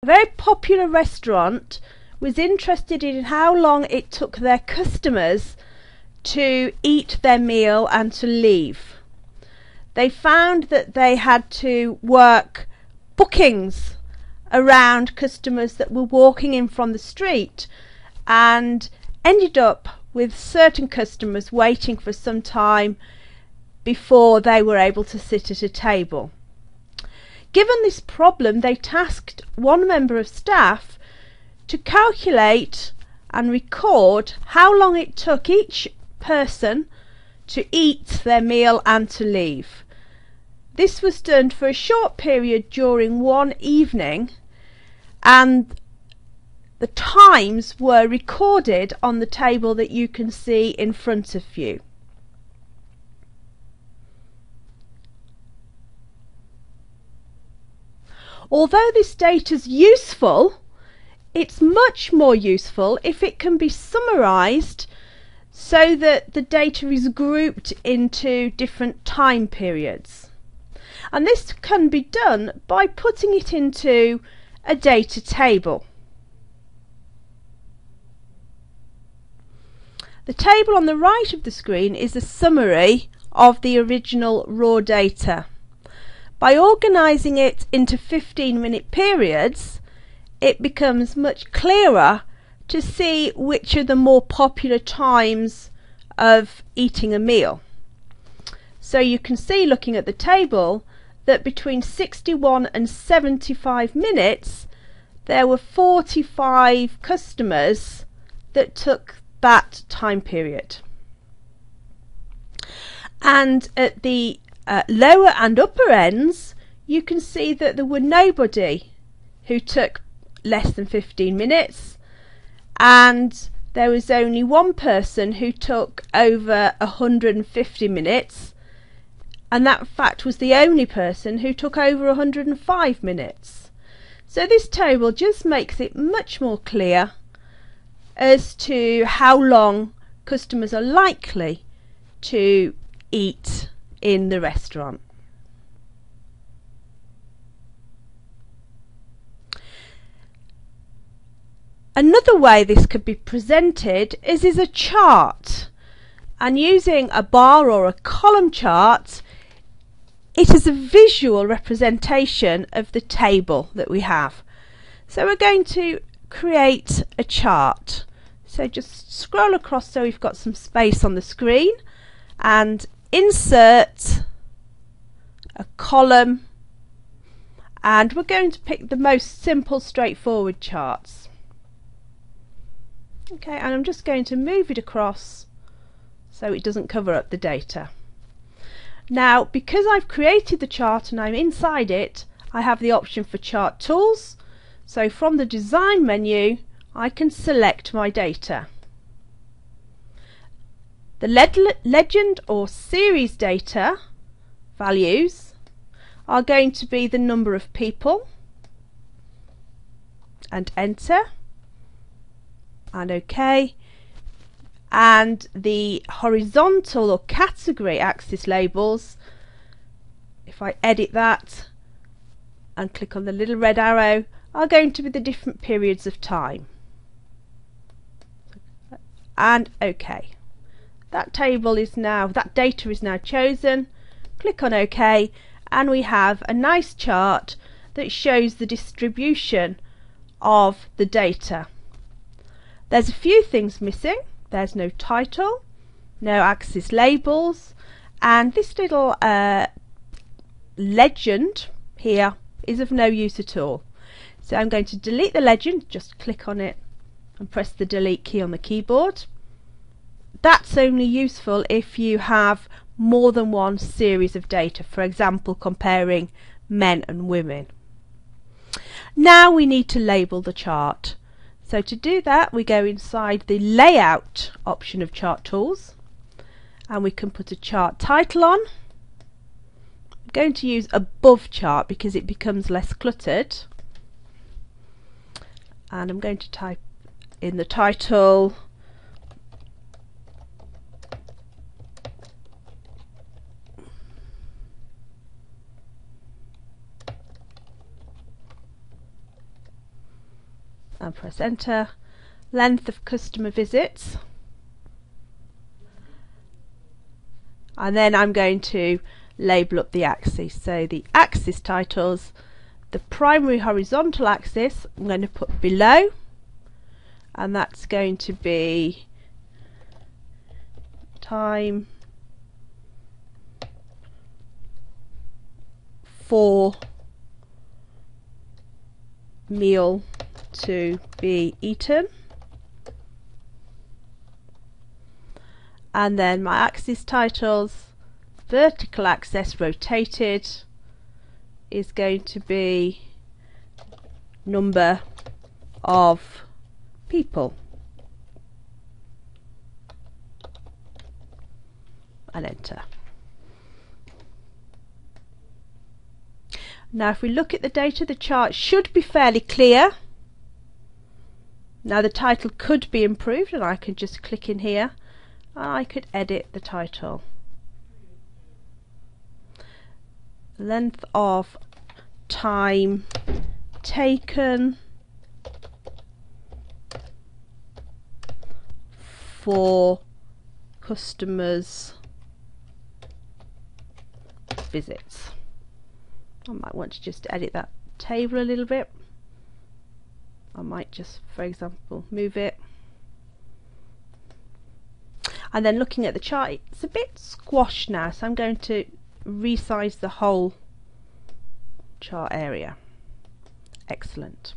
A very popular restaurant was interested in how long it took their customers to eat their meal and to leave. They found that they had to work bookings around customers that were walking in from the street, and ended up with certain customers waiting for some time before they were able to sit at a table. Given this problem, they tasked one member of staff to calculate and record how long it took each person to eat their meal and to leave. This was done for a short period during one evening, and the times were recorded on the table that you can see in front of you. Although this data is useful, it's much more useful if it can be summarised so that the data is grouped into different time periods. And this can be done by putting it into a data table. The table on the right of the screen is a summary of the original raw data. By organising it into 15-minute periods, it becomes much clearer to see which are the more popular times of eating a meal. So you can see, looking at the table, that between 61 and 75 minutes there were 45 customers that took that time period. And at the lower and upper ends, you can see that there were nobody who took less than 15 minutes, and there was only one person who took over 150 minutes, and that in fact was the only person who took over 105 minutes. So this table just makes it much more clear as to how long customers are likely to eat in the restaurant. Another way this could be presented is a chart, and using a bar or a column chart, it is a visual representation of the table that we have. So we're going to create a chart. So just scroll across so we've got some space on the screen, and insert a column, and we're going to pick the most simple, straightforward charts. Okay, and I'm just going to move it across so it doesn't cover up the data. Now, because I've created the chart and I'm inside it, I have the option for chart tools. So from the design menu, I can select my data. The legend or series data values are going to be the number of people, and enter, and OK. And the horizontal or category axis labels, if I edit that and click on the little red arrow, are going to be the different periods of time. And OK. That data is now chosen. Click on OK, and we have a nice chart that shows the distribution of the data. There's a few things missing. There's no title, no axis labels, and this little legend here is of no use at all. So I'm going to delete the legend. Just click on it and press the delete key on the keyboard. That's only useful if you have more than one series of data, for example comparing men and women. Now we need to label the chart. So to do that, we go inside the layout option of chart tools, and we can put a chart title on. I'm going to use above chart because it becomes less cluttered, and I'm going to type in the title and press enter. Length of customer visits, and then I'm going to label up the axis. So the axis titles, the primary horizontal axis I'm going to put below, and that's going to be time for meal to be eaten, and then my axis titles, vertical axis rotated, is going to be number of people, and enter. Now if we look at the data, the chart should be fairly clear. Now the title could be improved, and I can just click in here and I could edit the title. Length of time taken for customers' visits. I might want to just edit that table a little bit. I might just, for example, move it. And then looking at the chart, it's a bit squashed now, so I'm going to resize the whole chart area. Excellent.